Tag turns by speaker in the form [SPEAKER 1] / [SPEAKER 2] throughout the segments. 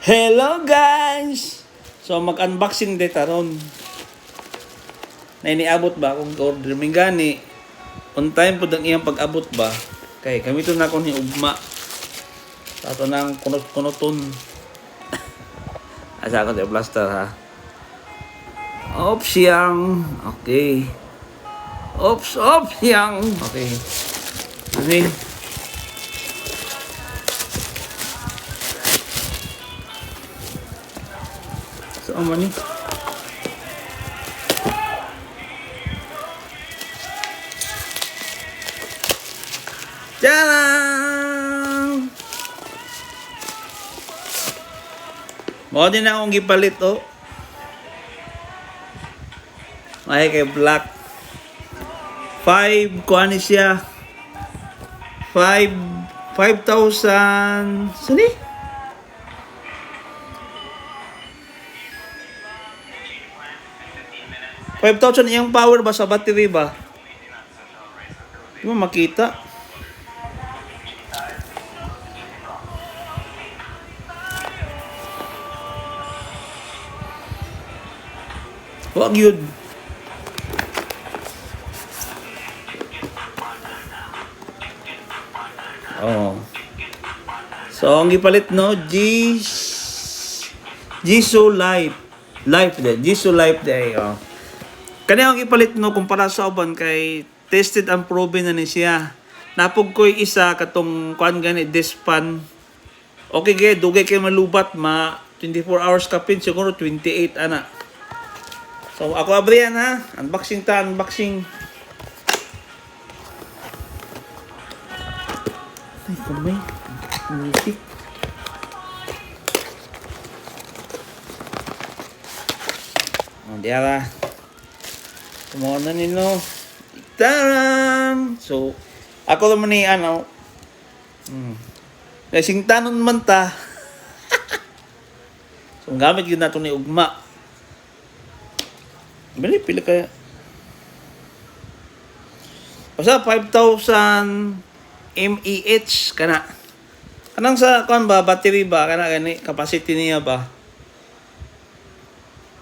[SPEAKER 1] Hello guys! So mag-unboxing day taron. Na iniabot ba akong order may gani. On time po ang iyang pag-abot ba. Kay gamiton na ko ni ugma. Tato nang kunot-kunoton. Asa ko sa blaster ha. Ops yang. Okay. Ops yang. Okay. Ano so, ni? Tadaan! Mo din na akong gipalit, oh. Ay, kay black. 5, kuha ni siya. 5,000. Sani? 5,000 iyang power ba sa battery ba? Di mo makita. Wag yun. Oh. So, ang gipalit no, Jisoo Life. Jisoo Life day, oh. Kani ang ipalit no kumpara sa uban kay tested and proven na ni siya. Napog ko'y isa katong kuan gani dispan. Okay gay, dugay kay malubat 24 hours ka pin siguro 28 ana. So ako abriyan ha, unboxing. Ay kamay, music. Oh, diara. Kumona nino. Taran! So, ako naman ni ano. Kasing tanon man ta. So, gamit yun nato ni ugma. Bili, pila kaya. Basta 5,000 mAh kana. Kanang sa kuan ba battery ba kana gani capacity niya ba?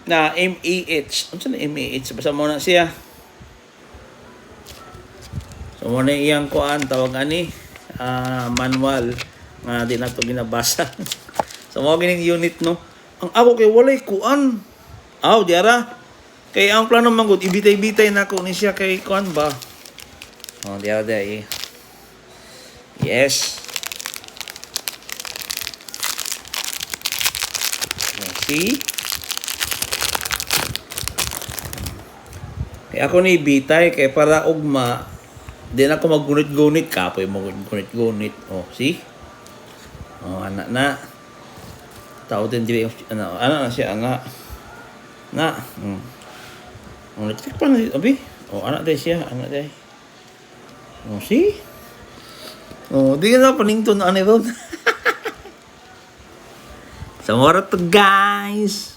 [SPEAKER 1] Na mAh. Ano na mAh? Basta mo na siya. So, mo na iyang kuan tawag ani manual nga di na to ginabasa. So, mo gining unit no. Ang ako kay walay kuan. Aw, diara. Kay ang plano man gud ibitay-bitay na ko ni siya kay kuan ba. Oh, diara dai. Yes. See? Kaya ako ni bitay kay para ugma di na ako maggunit-gunit kapoy mo gunit-gunit. Oh, see? Oh, anak na. Tao din dili ano na siya nga. Na. Oh, electric pa na abi. Oh, anak day siya, anak day. Oh, see? Oh, di na panington ani ron. So, what to guys?